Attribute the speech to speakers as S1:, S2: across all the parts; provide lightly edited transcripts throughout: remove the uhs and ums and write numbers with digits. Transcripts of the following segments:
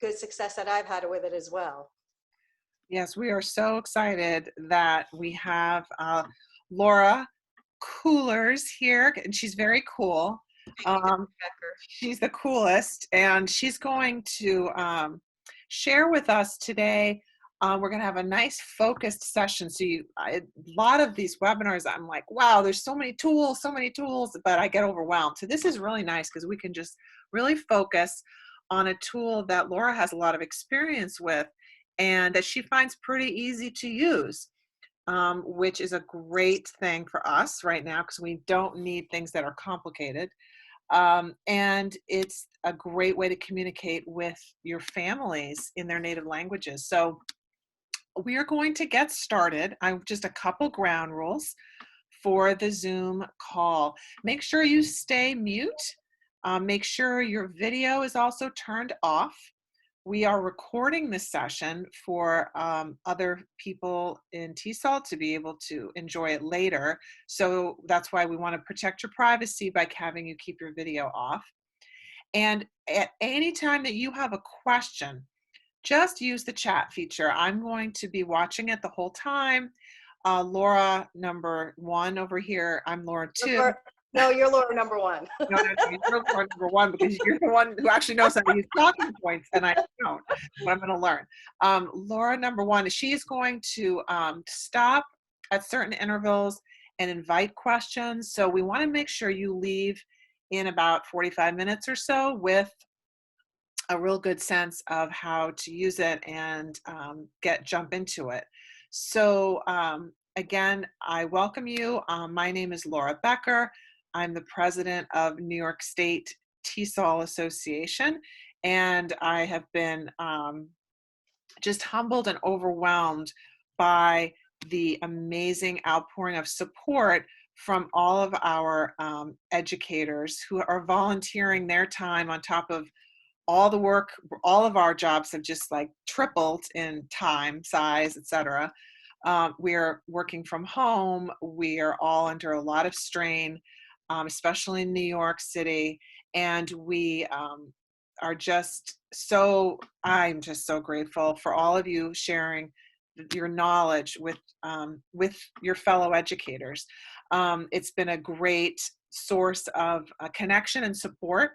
S1: good success that I've had with it as well.
S2: Yes, we are so excited that we have Laura Coolers here, and she's very cool.
S1: Thank you, Dr.
S2: Um,
S1: Becker.
S2: she's the coolest, and she's going to share with us today. We're going to have a nice focused session. So a lot of these webinars, I'm like, wow, there's so many tools, but I get overwhelmed. So this is really nice because we can just really focus on a tool that Laura has a lot of experience with and that she finds pretty easy to use. Which is a great thing for us right now because we don't need things that are complicated. And it's a great way to communicate with your families in their native languages. So we are going to get started. I just a couple ground rules for the Zoom call. Make sure you stay mute. Make sure your video is also turned off. We are recording this session for other people in TESOL to be able to enjoy it later. So that's why we want to protect your privacy by having you keep your video off. And at any time that you have a question, just use the chat feature. I'm going to be watching it the whole time. Laura number 1 over here. I'm Laura 2.
S1: No, you're Laura number 1.
S2: No, you're Laura number 1 because you're the one who actually knows how to use talking points, and I don't. But I'm going to learn. Laura number 1, she's going to stop at certain intervals and invite questions. So we want to make sure you leave in about 45 minutes or so with a real good sense of how to use it and jump into it. So again, I welcome you. My name is Laura Becker. I'm the president of New York State TESOL Association, and I have been just humbled and overwhelmed by the amazing outpouring of support from all of our educators who are volunteering their time on top of all the work. All of our jobs have just like tripled in time, size, etc. We're working from home. We are all under a lot of strain, especially in New York City. And we are just so, I'm just so grateful for all of you sharing your knowledge with your fellow educators. It's been a great source of connection and support.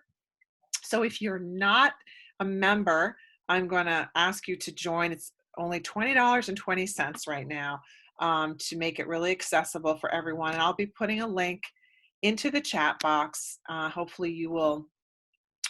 S2: So if you're not a member, I'm going to ask you to join. It's only $20.20 right now to make it really accessible for everyone. And I'll be putting a link into the chat box. Hopefully you will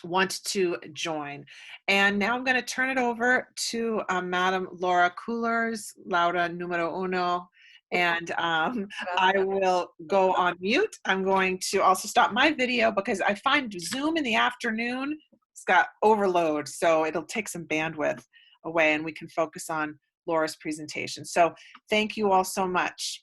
S2: want to join. And now I'm going to turn it over to Madam Laura Coolers, Laura numero uno. And I will go on mute. I'm going to also stop my video because I find Zoom in the afternoon, it's got overload. So it'll take some bandwidth away and we can focus on Laura's presentation. So thank you all so much.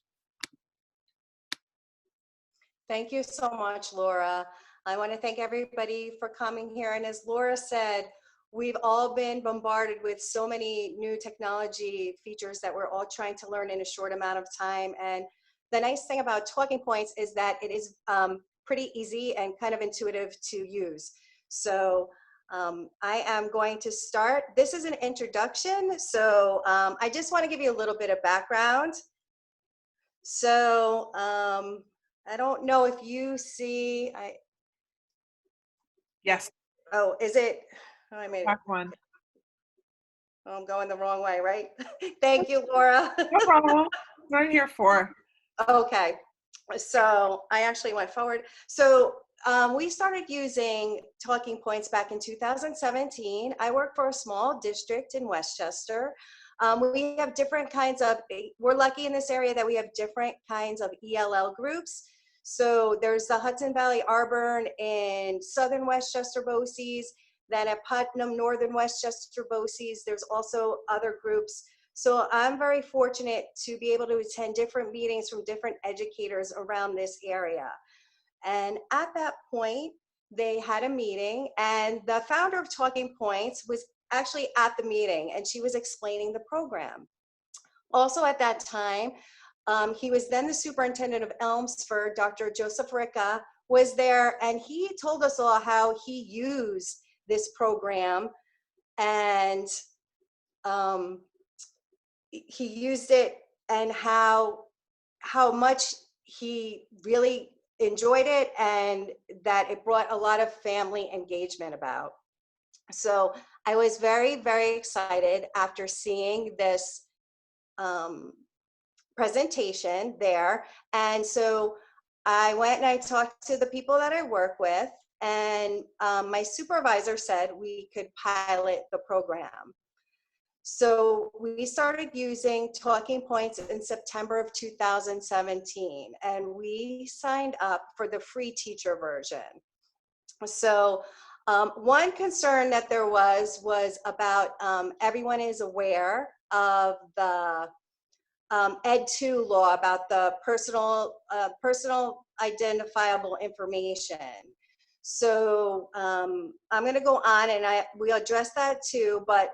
S1: Thank you so much, Laura. I want to thank everybody for coming here. And as Laura said, we've all been bombarded with so many new technology features that we're all trying to learn in a short amount of time. And the nice thing about Talking Points is that it is pretty easy and kind of intuitive to use. So I am going to start. This is an introduction. So I just want to give you a little bit of background. So I don't know if you see,
S2: Yes.
S1: Oh, is it? Oh, I made it.
S2: One.
S1: Oh, I'm going the wrong way, right? Thank you, Laura.
S2: No problem. What I'm here for.
S1: Okay. So I actually went forward. So we started using Talking Points back in 2017. I work for a small district in Westchester. We have different kinds of, we're lucky in this area that we have different kinds of ELL groups. So there's the Hudson Valley Arbor in Southern Westchester BOCES, then at Putnam, Northern Westchester BOCES, there's also other groups. So I'm very fortunate to be able to attend different meetings from different educators around this area. And at that point, they had a meeting and the founder of Talking Points was actually at the meeting and she was explaining the program. Also at that time, he was then the superintendent of Elmsford, Dr. Joseph Ricca was there, and he told us all how he used this program and he used it, and how much he really enjoyed it, and that it brought a lot of family engagement about. So I was very, very excited after seeing this um, presentation there. And so I went and I talked to the people that I work with, and my supervisor said we could pilot the program. So we started using Talking Points in September of 2017, and we signed up for the free teacher version. So one concern that there was about everyone is aware of the Ed 2 law about the personal identifiable information. So I'm going to go on, and we'll address that too, but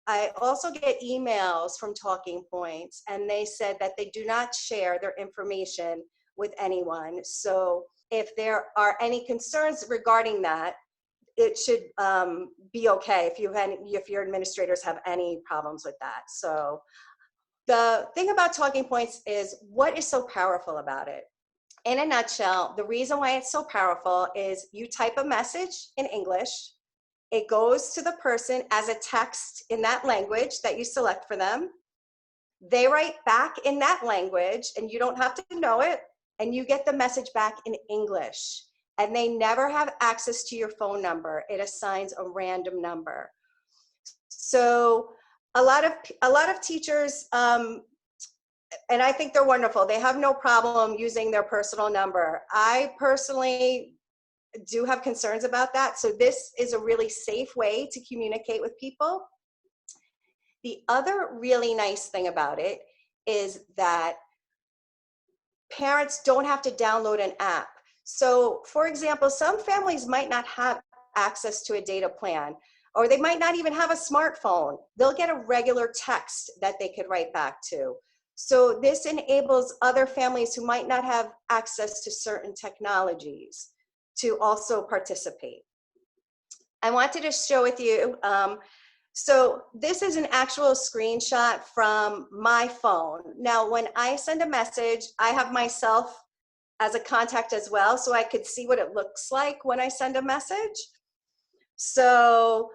S1: I also get emails from Talking Points, and they said that they do not share their information with anyone. So if there are any concerns regarding that, it should be okay if your administrators have any problems with that. So the thing about Talking Points is, what is so powerful about it? In a nutshell, the reason why it's so powerful is you type a message in English, it goes to the person as a text in that language that you select for them. They write back in that language, and you don't have to know it, and you get the message back in English. And they never have access to your phone number. It assigns a random number. So a lot of teachers, and I think they're wonderful, they have no problem using their personal number. I personally do have concerns about that. So this is a really safe way to communicate with people. The other really nice thing about it is that parents don't have to download an app. So for example, some families might not have access to a data plan, or they might not even have a smartphone. They'll get a regular text that they could write back to. So this enables other families who might not have access to certain technologies to also participate. I wanted to show with you, so this is an actual screenshot from my phone. Now, when I send a message, I have myself as a contact as well, so I could see what it looks like when I send a message. So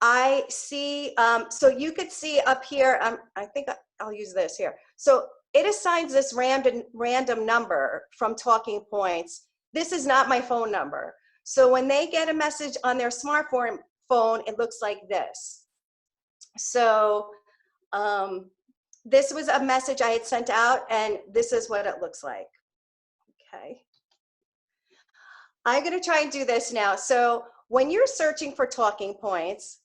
S1: I see, so you could see up here, I think I'll use this here. So it assigns this random number from Talking Points. This is not my phone number. So when they get a message on their smartphone, it looks like this. So this was a message I had sent out, and this is what it looks like. Okay. I'm going to try and do this now. So when you're searching for Talking Points,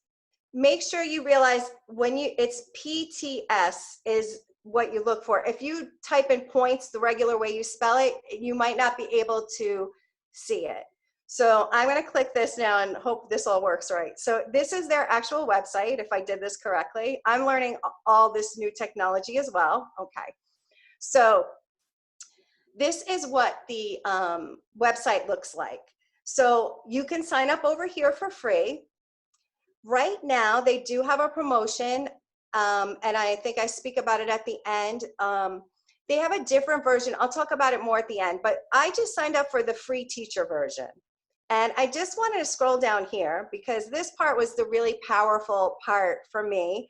S1: make sure you realize it's PTS is what you look for. If you type in points the regular way you spell it, you might not be able to see it. So I'm going to click this now and hope this all works right. So this is their actual website, if I did this correctly. I'm learning all this new technology as well. Okay. So this is what the website looks like. So you can sign up over here for free. Right now, they do have a promotion, and I think I speak about it at the end. They have a different version. I'll talk about it more at the end, but I just signed up for the free teacher version. And I just wanted to scroll down here because this part was the really powerful part for me.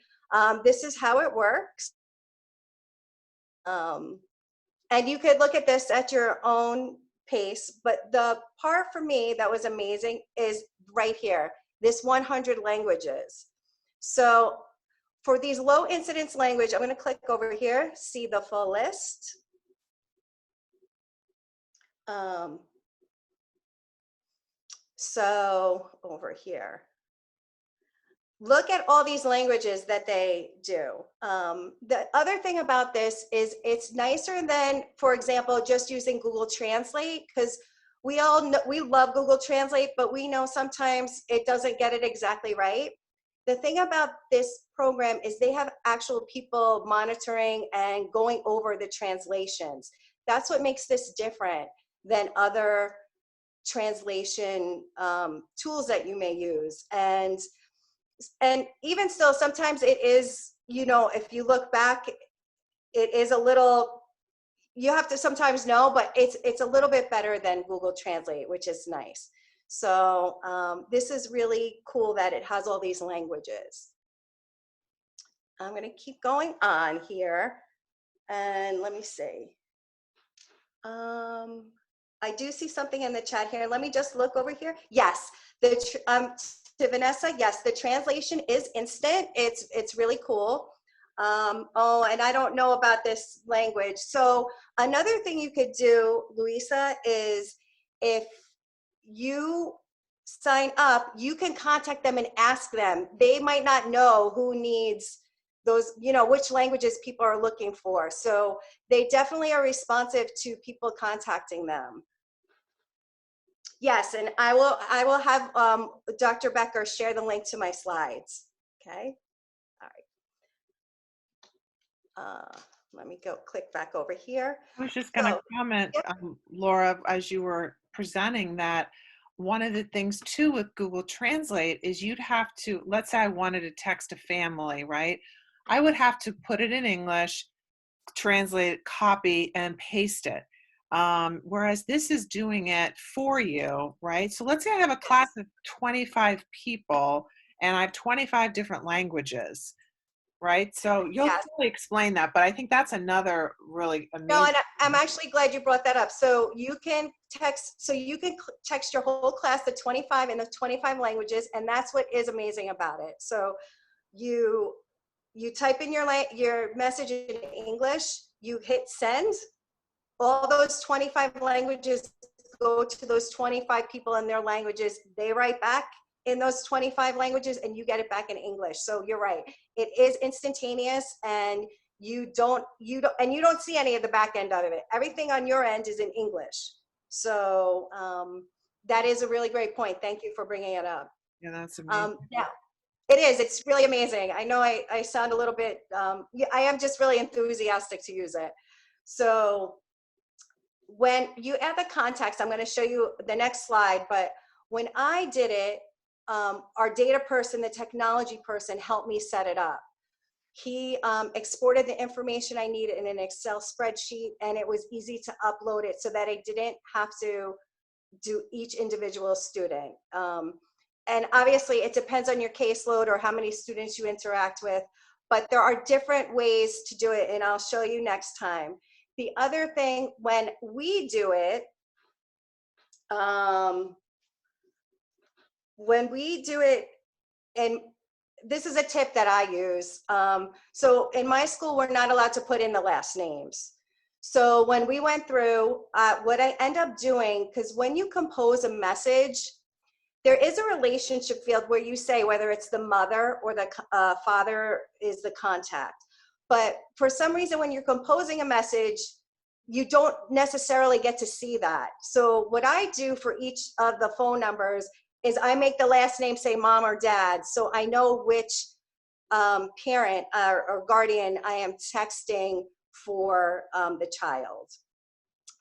S1: This is how it works. And you could look at this at your own pace, but the part for me that was amazing is right here, this 100 languages. So for these low incidence language, I'm going to click over here, see the full list. So over here, look at all these languages that they do. The other thing about this is it's nicer than, for example, just using Google Translate, because we all know, we love Google Translate, but we know sometimes it doesn't get it exactly right. The thing about this program is they have actual people monitoring and going over the translations. That's what makes this different than other translation tools that you may use. And And even still, sometimes it is, you know, if you look back, it is a little, you have to sometimes know, but it's a little bit better than Google Translate, which is nice. So this is really cool that it has all these languages. I'm going to keep going on here, and let me see. I do see something in the chat here. Let me just look over here. Yes, to Vanessa, yes, the translation is instant. It's really cool. Oh, and I don't know about this language. So another thing you could do, Luisa, is if you sign up, you can contact them and ask them. They might not know who needs those, you know, which languages people are looking for. So they definitely are responsive to people contacting them. Yes, and I will have Dr. Becker share the link to my slides. Okay. All right. Let me go click back over here.
S2: I was just going to
S1: So,
S2: comment,
S1: yep.
S2: Laura, as you were presenting, that one of the things too with Google Translate is you'd have to, let's say I wanted to text a family, right? I would have to put it in English, translate it, copy, and paste it. Whereas this is doing it for you, right? So let's say I have a class of 25 people and I have 25 different languages, right? So you'll
S1: Yes.
S2: really explain that, but I think that's another really
S1: No,
S2: amazing.
S1: and I'm actually glad you brought that up. So you can text your whole class the 25 in the 25 languages, and that's what is amazing about it. So you type in your message in English, you hit send, all those 25 languages go to those 25 people in their languages. They write back in those 25 languages and you get it back in English. So you're right. It is instantaneous, and you don't see any of the back end of it. Everything on your end is in English. So that is a really great point. Thank you for bringing it up.
S2: Yeah, that's amazing.
S1: Yeah, it is. It's really amazing. I know I sound a little bit, yeah, I am just really enthusiastic to use it. So when you add the context, I'm going to show you the next slide, but when I did it, our data person, the technology person, helped me set it up. He exported the information I needed in an Excel spreadsheet, and it was easy to upload it so that I didn't have to do each individual student. And obviously it depends on your caseload or how many students you interact with, but there are different ways to do it, and I'll show you next time. The other thing, when we do it, and this is a tip that I use. So in my school, we're not allowed to put in the last names. So when we went through, what I end up doing, because when you compose a message, there is a relationship field where you say whether it's the mother or the father is the contact. But for some reason, when you're composing a message, you don't necessarily get to see that. So what I do for each of the phone numbers is I make the last name say mom or dad, so I know which parent or guardian I am texting for the child.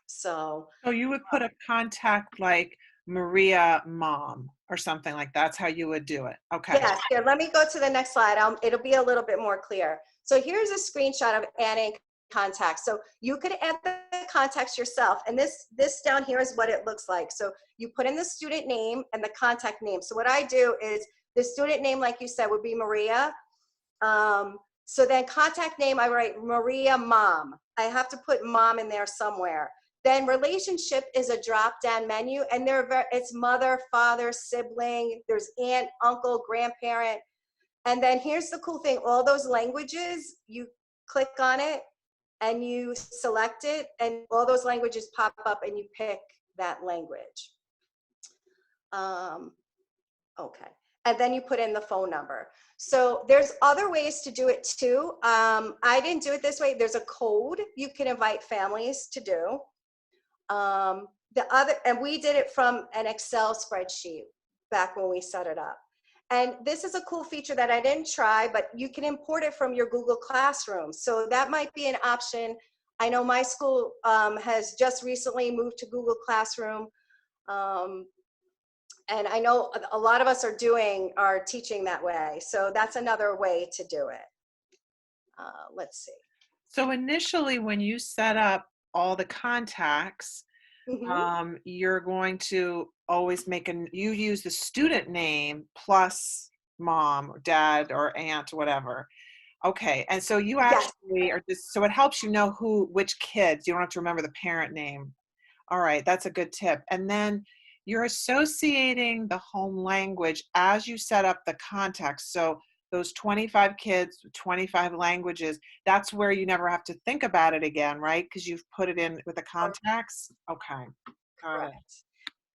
S1: So
S2: you would put a contact like Maria mom or something like that's how you would do it. Okay.
S1: yes, here, let me go to the next slide. It'll be a little bit more clear. So here's a screenshot of adding contacts. So you could add the contacts yourself, and this down here is what it looks like. So you put in the student name and the contact name. So what I do is the student name, like you said, would be Maria. So then contact name, I write Maria mom. I have to put mom in there somewhere. Then relationship is a drop-down menu, and it's mother, father, sibling, there's aunt, uncle, grandparent. And then here's the cool thing, all those languages, you click on it and you select it, and all those languages pop up and you pick that language. Okay, and then you put in the phone number. So there's other ways to do it too. I didn't do it this way. There's a code you can invite families to do. And we did it from an Excel spreadsheet back when we set it up. And this is a cool feature that I didn't try, but you can import it from your Google Classroom. So that might be an option. I know my school has just recently moved to Google Classroom. And I know a lot of us are teaching that way. So that's another way to do it. Let's see.
S2: So initially, when you set up all the contacts,
S1: Hmm.
S2: you're going to always you use the student name plus mom or dad or aunt or whatever. Okay, and so you
S1: Yes.
S2: actually are just, so it helps you know which kids. You don't have to remember the parent name. All right, that's a good tip. And then you're associating the home language as you set up the context. So those 25 kids, 25 languages, that's where you never have to think about it again, right? Because you've put it in with the contacts. Okay, got it.
S1: Correct.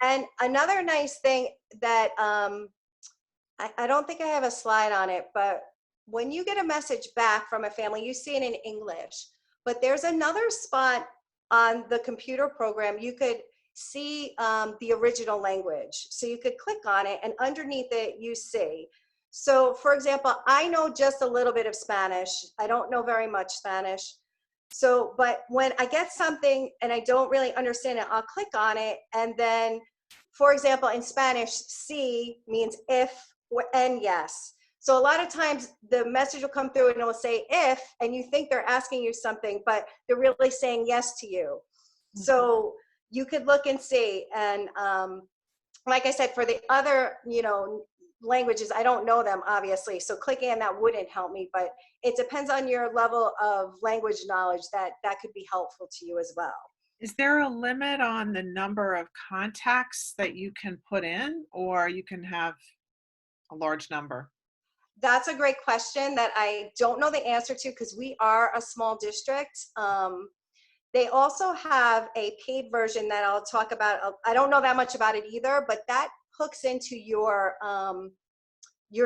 S1: And another nice thing that I don't think I have a slide on it, but when you get a message back from a family, you see it in English, but there's another spot on the computer program. You could see the original language. So you could click on it and underneath it, you see. So for example, I know just a little bit of Spanish. I don't know very much Spanish. So, but when I get something and I don't really understand it, I'll click on it. And then, for example, in Spanish, sí means if and yes. So a lot of times the message will come through and it will say if, and you think they're asking you something, but they're really saying yes to you.
S2: Mhm.
S1: So you could look and see. And like I said, for the other, languages, I don't know them obviously. So clicking on that wouldn't help me, but it depends on your level of language knowledge that could be helpful to you as well.
S2: Is there a limit on the number of contacts that you can put in, or you can have a large number?
S1: That's a great question that I don't know the answer to because we are a small district. They also have a paid version that I'll talk about. I don't know that much about it either, but that hooks into your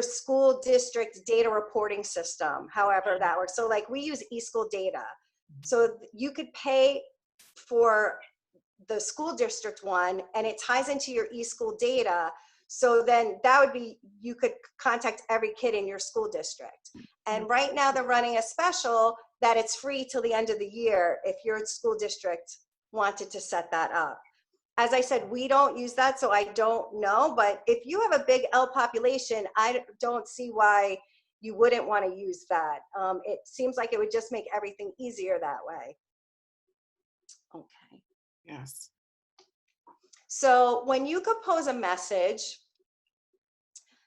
S1: school district data reporting system, however that works. So like we use eSchool data. So you could pay for the school district one and it ties into your eSchool data. So then that would be, you could contact every kid in your school district. And right now they're running a special that it's free till the end of the year if your school district wanted to set that up. As I said, we don't use that, so I don't know. But if you have a big L population, I don't see why you wouldn't want to use that. It seems like it would just make everything easier that way. Okay.
S2: Yes.
S1: So when you compose a message,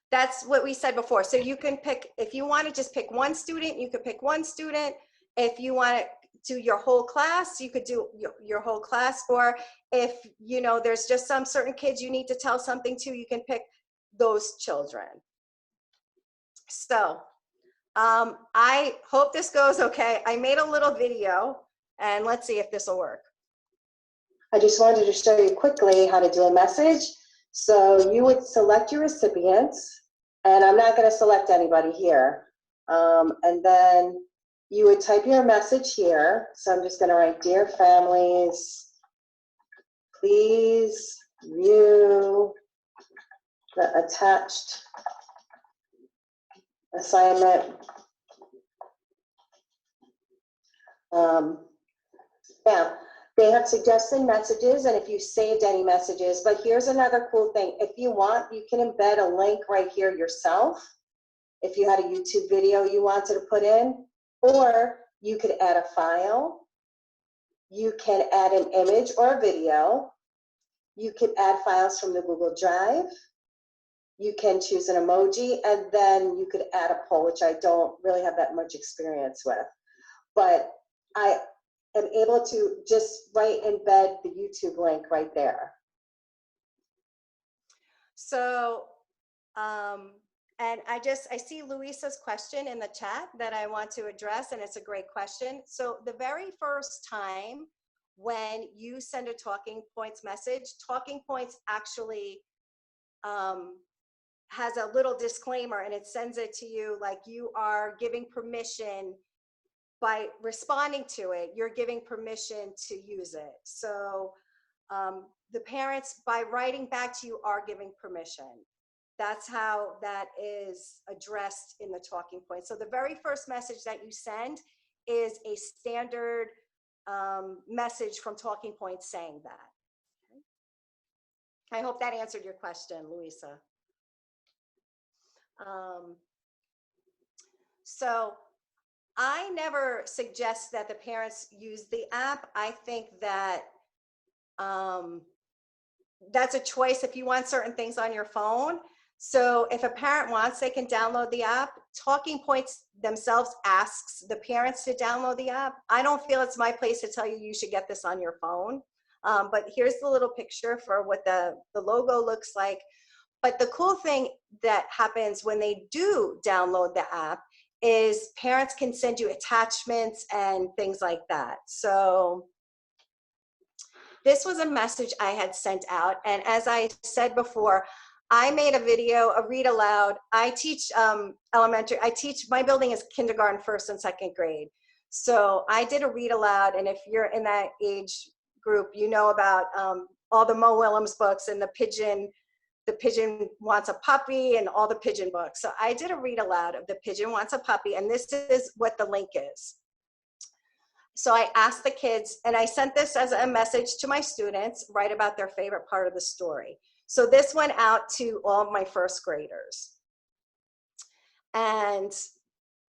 S1: that's what we said before. So you can pick, if you want to just pick one student, you could pick one student. If you want to do your whole class, you could do your whole class. Or if, there's just some certain kids you need to tell something to, you can pick those children. So I hope this goes okay. I made a little video and let's see if this will work. I just wanted to show you quickly how to do a message. So you would select your recipients, and I'm not going to select anybody here. And then you would type your message here. So I'm just going to write, "Dear families, please view the attached assignment." Yeah, they have suggested messages, and if you saved any messages, but here's another cool thing. If you want, you can embed a link right here yourself. If you had a YouTube video you wanted to put in, or you could add a file. You can add an image or a video. You could add files from the Google Drive. You can choose an emoji, and then you could add a poll, which I don't really have that much experience with. But I am able to just embed the YouTube link right there. So, and I see Luisa's question in the chat that I want to address, and it's a great question. So the very first time when you send a talking points message, talking points actually has a little disclaimer, and it sends it to you like you are giving permission. By responding to it, you're giving permission to use it. So the parents, by writing back to you, are giving permission. That's how that is addressed in the talking points. So the very first message that you send is a standard message from talking points saying that. I hope that answered your question, Louisa. Um, so I never suggest that the parents use the app. I think that um, that's a choice if you want certain things on your phone. So if a parent wants, they can download the app. Talking Points themselves asks the parents to download the app. I don't feel it's my place to tell you you should get this on your phone. But here's the little picture for what the logo looks like. But the cool thing that happens when they do download the app is parents can send you attachments and things like that. So this was a message I had sent out. And as I said before, I made a video, a read aloud. I teach elementary, my building is kindergarten, first and second grade. So I did a read aloud. And if you're in that age group, you know about all the Mo Willems books and the pigeon wants a puppy and all the pigeon books. So I did a read aloud of The Pigeon Wants a Puppy. And this is what the link is. So I asked the kids, and I sent this as a message to my students, write about their favorite part of the story. So this went out to all of my first graders. And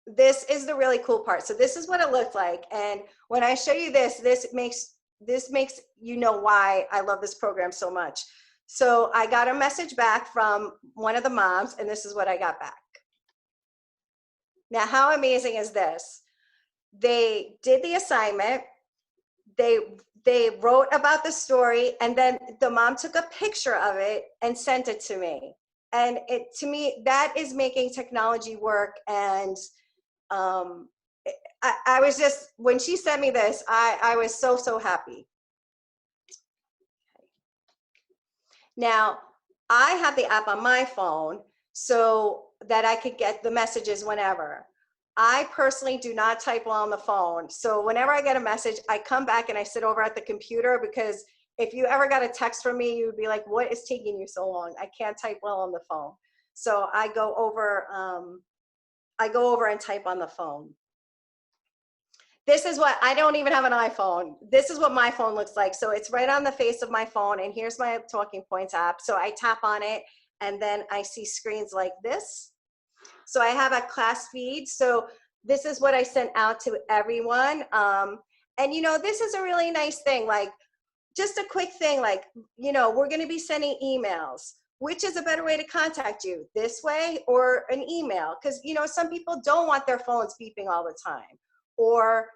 S1: this is the really cool part. So this is what it looked like. And when I show you this, this makes you know why I love this program so much. So I got a message back from one of the moms, and this is what I got back. Now, how amazing is this? They did the assignment, they wrote about the story, and then the mom took a picture of it and sent it to me. And to me, that is making technology work. And I was just, when she sent me this, I was so happy. Now, I have the app on my phone so that I could get the messages whenever. I personally do not type well on the phone. So whenever I get a message, I come back and I sit over at the computer, because if you ever got a text from me, you would be like, what is taking you so long? I can't type well on the phone. So I go over and type on the phone. This is what, I don't even have an iPhone. This is what my phone looks like. So it's right on the face of my phone, and here's my Talking Points app. So I tap on it, and then I see screens like this. So I have a class feed. So this is what I sent out to everyone. And you know, this is a really nice thing, like just a quick thing, like, you know, we're going to be sending emails. Which is a better way to contact you, this way or an email? Because, you know, some people don't want their phones beeping all the time, or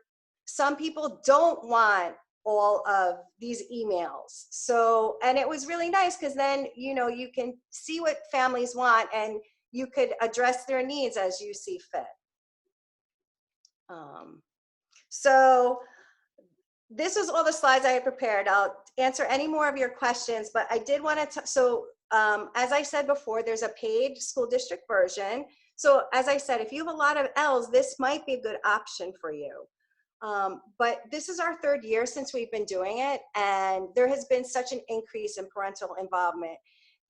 S1: some people don't want all of these emails. So, and it was really nice, because then, you know, you can see what families want, and you could address their needs as you see fit. So this was all the slides I had prepared. I'll answer any more of your questions, but I did want to, as I said before, there's a paid school district version. So as I said, if you have a lot of L's, this might be a good option for you. But this is our third year since we've been doing it, and there has been such an increase in parental involvement.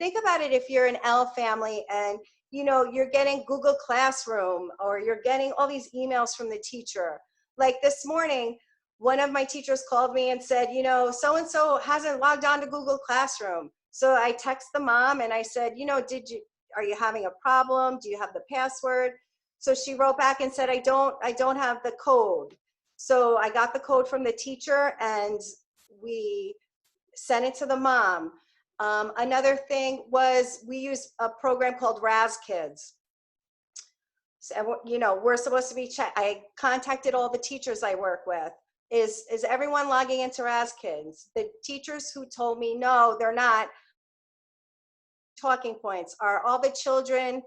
S1: Think about it, if you're an L family and you know you're getting Google Classroom, or you're getting all these emails from the teacher. Like this morning, one of my teachers called me and said, you know, so-and-so hasn't logged on to Google Classroom. So I text the mom and I said, you know, are you having a problem? Do you have the password? So she wrote back and said, I don't have the code. So I got the code from the teacher and we sent it to the mom. Another thing was we use a program called RazKids. So, you know, we're supposed to be I contacted all the teachers I work with. Is everyone logging into RazKids? The teachers who told me no, they're not. Talking Points. Are all the children,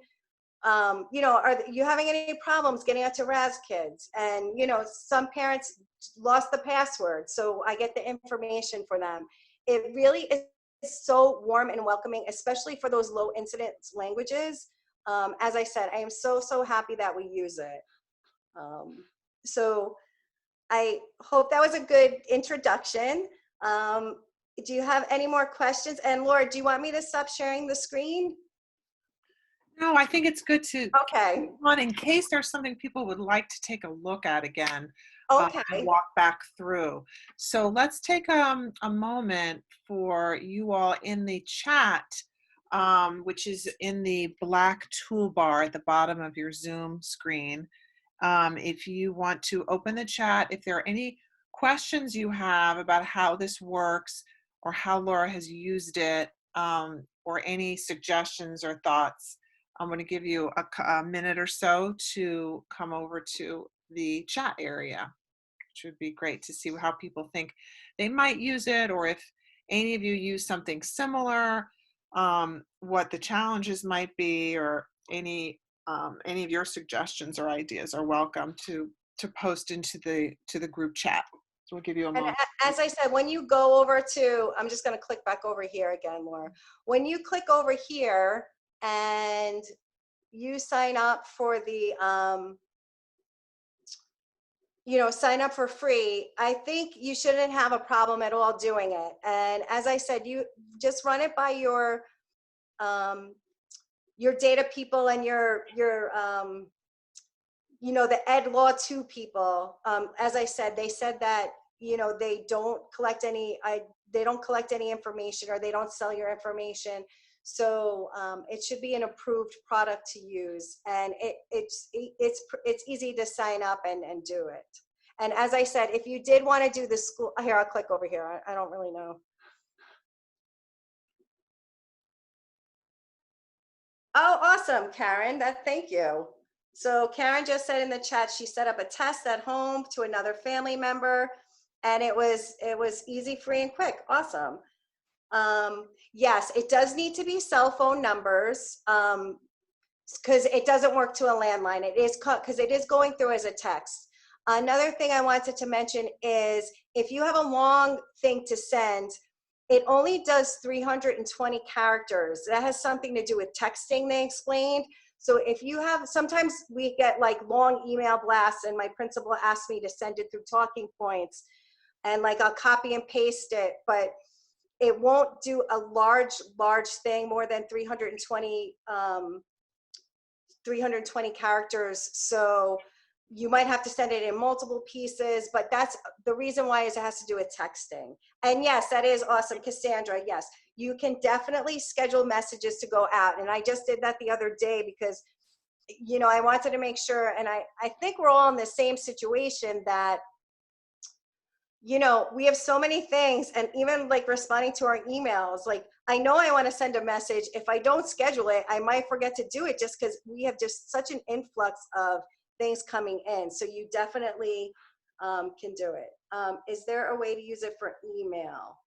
S1: you know, are you having any problems getting onto RazKids? And, you know, some parents lost the password, so I get the information for them. It really is so warm and welcoming, especially for those low incidence languages. As I said, I am so happy that we use it. So I hope that was a good introduction. Do you have any more questions? And Laura, do you want me to stop sharing the screen?
S2: No, I think it's good to
S1: Okay,
S2: on in case there's something people would like to take a look at again, and
S1: okay.
S2: walk back through. So let's take a moment for you all in the chat, which is in the black toolbar at the bottom of your Zoom screen. If you want to open the chat, if there are any questions you have about how this works or how Laura has used it, or any suggestions or thoughts, I'm going to give you a minute or so to come over to the chat area, which would be great to see how people think they might use it, or if any of you use something similar, what the challenges might be, or any of your suggestions or ideas are welcome to post into the group chat. So we'll give you a
S1: And
S2: moment.
S1: as I said, when you go over to, I'm just going to click back over here again, Laura. When you click over here and you sign up for the, sign up for free, I think you shouldn't have a problem at all doing it. And as I said, you just run it by um, your data people and the Ed Law 2 people. As I said, they said that, they don't collect any information, or they don't sell your information. So it should be an approved product to use, and it's easy to sign up and do it. And as I said, if you did want to do the school, here, I'll click over here. I don't really know. Oh, awesome, Karen. Thank you. So Karen just said in the chat she set up a test at home to another family member, and it was easy, free, and quick. Awesome. Yes, it does need to be cell phone numbers, because it doesn't work to a landline. It is because it is going through as a text. Another thing I wanted to mention is if you have a long thing to send, it only does 320 characters. That has something to do with texting, they explained. So if you have, sometimes we get like long email blasts, and my principal asked me to send it through talking points, and like I'll copy and paste it, but it won't do a large thing more than 320 characters. So you might have to send it in multiple pieces, but that's the reason why, is it has to do with texting. And yes, that is awesome, Cassandra. Yes, you can definitely schedule messages to go out. And I just did that the other day because, I wanted to make sure, and I think we're all in the same situation, that, we have so many things, and even like responding to our emails, like I know I want to send a message. If I don't schedule it, I might forget to do it, just because we have just such an influx of things coming in. So you definitely can do it. Is there a way to use it for email?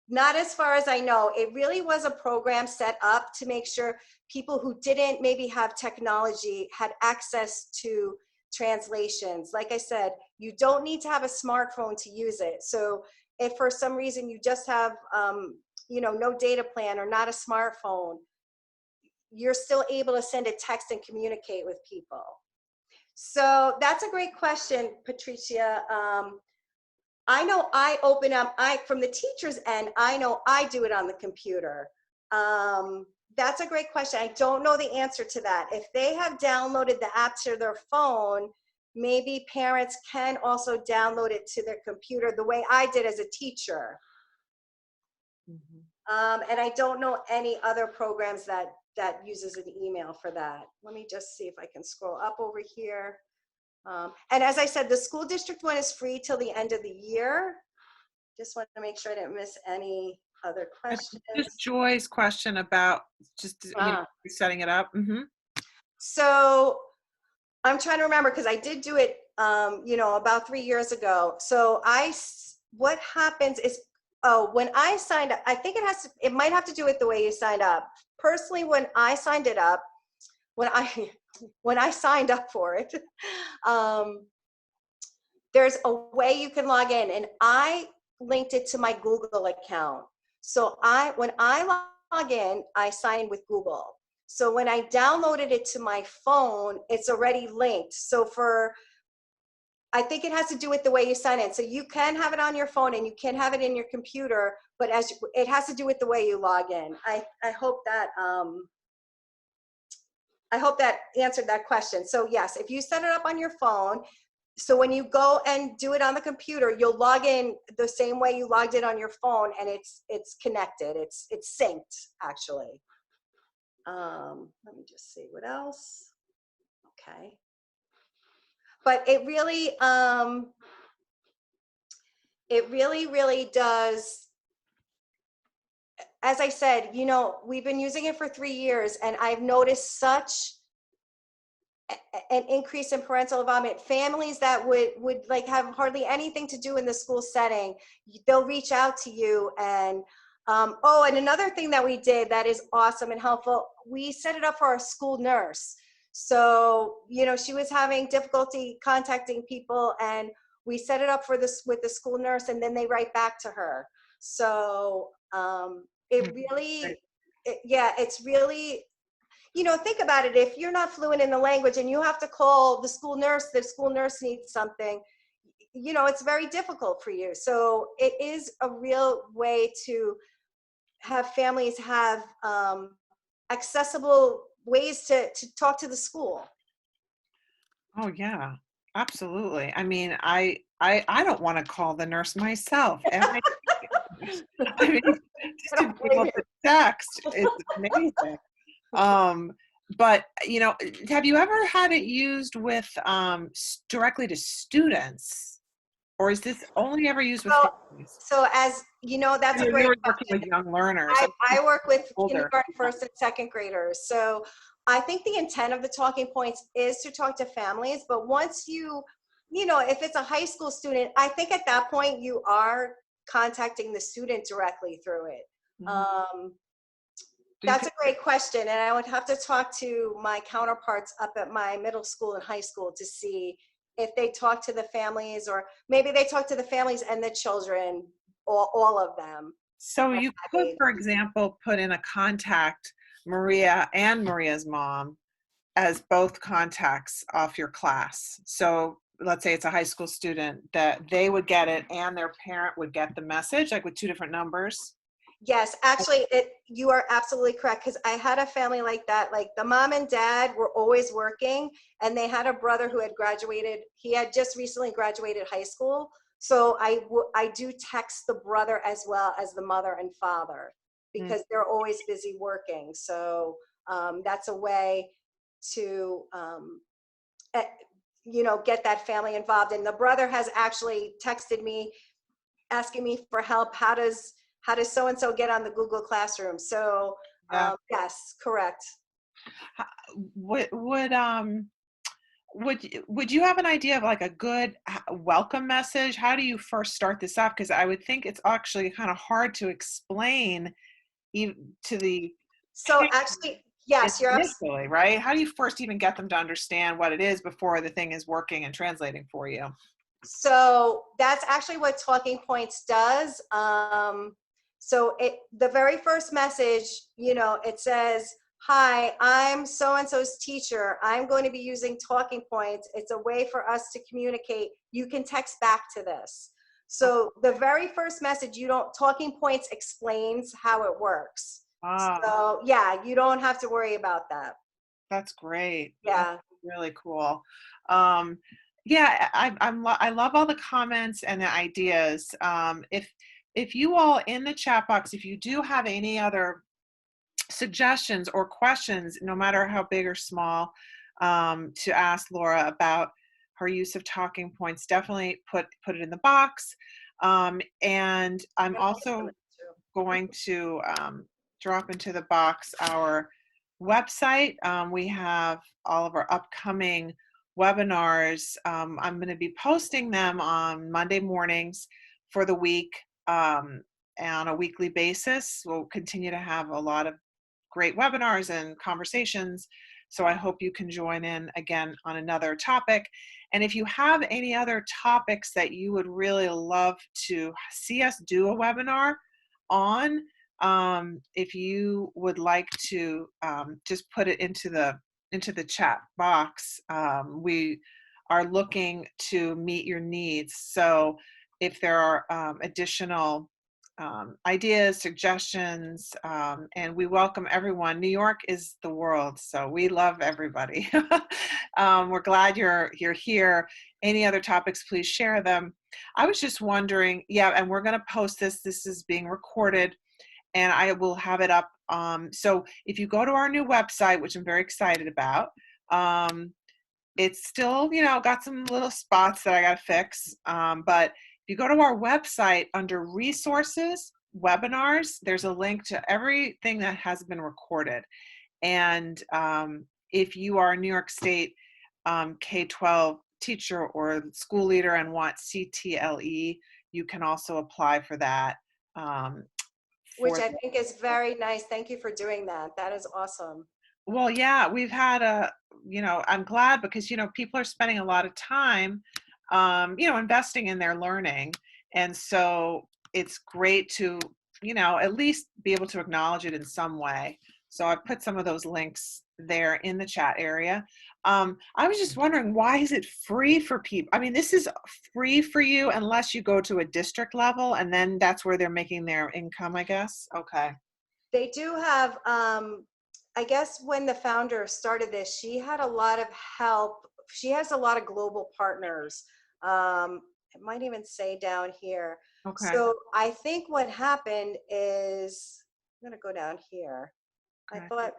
S1: Not as far as I know. It really was a program set up to make sure people who didn't maybe have technology had access to translations. Like I said, you don't need to have a smartphone to use it. So if for some reason you just have, no data plan or not a smartphone, you're still able to send a text and communicate with people. So that's a great question, Patricia. I know I open up, from the teacher's end, I know I do it on the computer. That's a great question. I don't know the answer to that. If they have downloaded the app to their phone, maybe parents can also download it to their computer the way I did as a teacher. And I don't know any other programs that uses an email for that. Let me just see if I can scroll up over here. And as I said, the school district one is free till the end of the year. Just want to make sure I didn't miss any other questions.
S2: Just Joy's question about just setting it up.
S1: So I'm trying to remember, because I did do it, about 3 years ago. So what happens is, when I signed up, I think it might have to do with the way you signed up. Personally, when I signed it up, when I signed up for it, there's a way you can log in, and I linked it to my Google account. So when I log in, I sign with Google. So when I downloaded it to my phone, it's already linked. So I think it has to do with the way you sign in. So you can have it on your phone and you can have it in your computer, but it has to do with the way you log in. I hope that I hope that answered that question. So yes, if you set it up on your phone, so when you go and do it on the computer, you'll log in the same way you logged in on your phone, and it's connected. It's synced actually. Let me just see what else. Okay. But it really, really does. As I said, we've been using it for 3 years, and I've noticed such an increase in parental involvement. Families that would like have hardly anything to do in the school setting, they'll reach out to you. And oh, and another thing that we did that is awesome and helpful, we set it up for our school nurse. So she was having difficulty contacting people, and we set it up for this with the school nurse, and then they write back to her. So it really, yeah, it's really, think about it. If you're not fluent in the language and you have to call the school nurse needs something, it's very difficult for you. So it is a real way to have families have accessible ways to talk to the school.
S2: Oh yeah, absolutely. I mean, I don't want to call the nurse myself. And I mean, just to be able to text, it's amazing. But have you ever had it used with directly to students, or is this only ever used with families?
S1: So as that's a great
S2: You're working
S1: question.
S2: with young learners.
S1: I work with
S2: Older.
S1: kindergarten, first and second graders. So I think the intent of the talking points is to talk to families, but once if it's a high school student, I think at that point you are contacting the student directly through it.
S2: Mm-hmm.
S1: That's a great question, and I would have to talk to my counterparts up at my middle school and high school to see if they talk to the families, or maybe they talk to the families and the children, all of them.
S2: So you could, for example, put in a contact Maria and Maria's mom as both contacts off your class. So let's say it's a high school student, that they would get it and their parent would get the message, like with two different numbers.
S1: Yes, actually, you are absolutely correct, because I had a family like that. Like the mom and dad were always working, and they had a brother who had graduated. He had just recently graduated high school. So I do text the brother as well as the mother and father, because they're always busy working. So that's a way to get that family involved. And the brother has actually texted me asking me for help. How does so-and-so get on the Google Classroom? So yes, correct.
S2: Would you have an idea of like a good welcome message? How do you first start this up? Because I would think it's actually kind of hard to explain even to the
S1: So actually, yes, you're
S2: initially, right? How do you first even get them to understand what it is before the thing is working and translating for you?
S1: So that's actually what Talking Points does. So the very first message, it says, "Hi, I'm so-and-so's teacher. I'm going to be using Talking Points. It's a way for us to communicate. You can text back to this." So the very first message, Talking Points explains how it works. So yeah, you don't have to worry about that.
S2: That's great.
S1: Yeah.
S2: That's really cool. Yeah, I love all the comments and the ideas. If you all in the chat box, if you do have any other suggestions or questions, no matter how big or small, to ask Laura about her use of talking points, definitely put it in the box. And I'm also going to drop into the box our website. We have all of our upcoming webinars. I'm going to be posting them on Monday mornings for the week, and on a weekly basis. We'll continue to have a lot of great webinars and conversations. So I hope you can join in again on another topic. And if you have any other topics that you would really love to see us do a webinar on, if you would like to just put it into the chat box, we are looking to meet your needs. So if there are additional ideas, suggestions, and we welcome everyone. New York is the world, so we love everybody. We're glad you're here. Any other topics, please share them. I was just wondering, yeah, and we're going to post this. This is being recorded, and I will have it up. So if you go to our new website, which I'm very excited about, it's still, got some little spots that I got to fix. But if you go to our website under resources, webinars, there's a link to everything that has been recorded. And if you are a New York State K-12 teacher or school leader and want CTLE, you can also apply for that.
S1: Which I think is very nice. Thank you for doing that. That is awesome.
S2: Well, yeah, we've had I'm glad because, people are spending a lot of time, investing in their learning. And so it's great to, at least be able to acknowledge it in some way. So I've put some of those links there in the chat area. I was just wondering, why is it free for people? I mean, this is free for you unless you go to a district level, and then that's where they're making their income, I guess. Okay.
S1: They do have, I guess when the founder started this, she had a lot of help. She has a lot of global partners. It might even say down here.
S2: Okay.
S1: So I think what happened is, I'm going to go down here.
S2: Okay.
S1: I thought,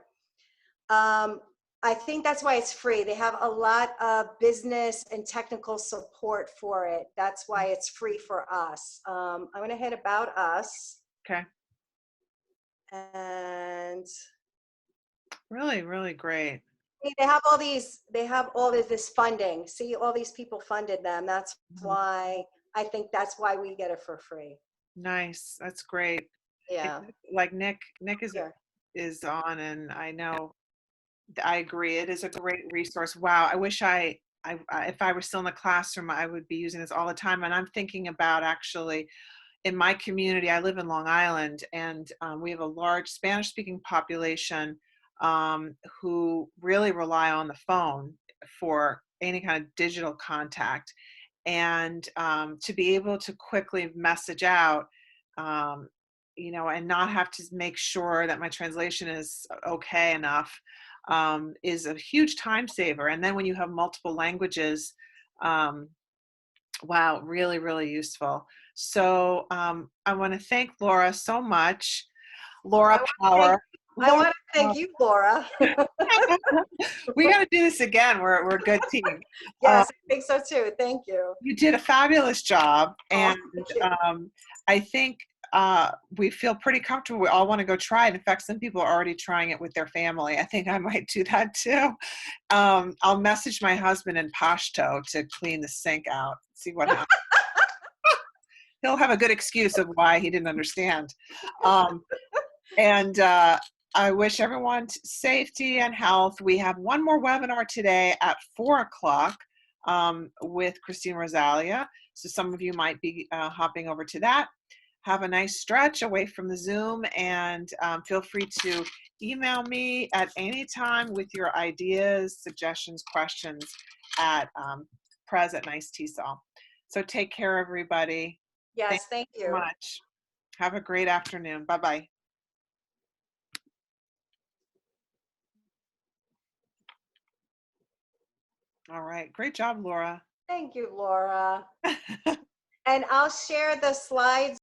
S1: I think that's why it's free. They have a lot of business and technical support for it. That's why it's free for us. I'm going to hit About Us.
S2: Okay.
S1: And
S2: Really, really great.
S1: they have all this funding. See, all these people funded them. That's why I think that's why we get it for free.
S2: Nice. That's great.
S1: Yeah.
S2: Like Nick
S1: Yeah.
S2: is on, and I know I agree. It is a great resource. Wow. I wish if I were still in the classroom, I would be using this all the time. And I'm thinking about actually in my community, I live in Long Island, and we have a large Spanish speaking population who really rely on the phone for any kind of digital contact. And to be able to quickly message out, and not have to make sure that my translation is okay enough, is a huge time saver. And then when you have multiple languages, wow, really, really useful. So I want to thank Laura so much. Laura Power.
S1: I want to thank you, Laura.
S2: We got to do this again. We're a good team.
S1: Yes, I think so too. Thank you.
S2: You did a fabulous job, and I think we feel pretty comfortable. We all want to go try it. In fact, some people are already trying it with their family. I think I might do that too. I'll message my husband in Pashto to clean the sink out, see what happens. He'll have a good excuse of why he didn't understand. And I wish everyone safety and health. We have one more webinar today at 4:00 with Christine Rosalia. So some of you might be hopping over to that. Have a nice stretch away from the Zoom, and feel free to email me at any time with your ideas, suggestions, questions at prez@NiceTESOL. So take care, everybody.
S1: Yes, thank you
S2: so much. Have a great afternoon. Bye-bye. All right. Great job, Laura.
S1: Thank you, Laura. And I'll share the slides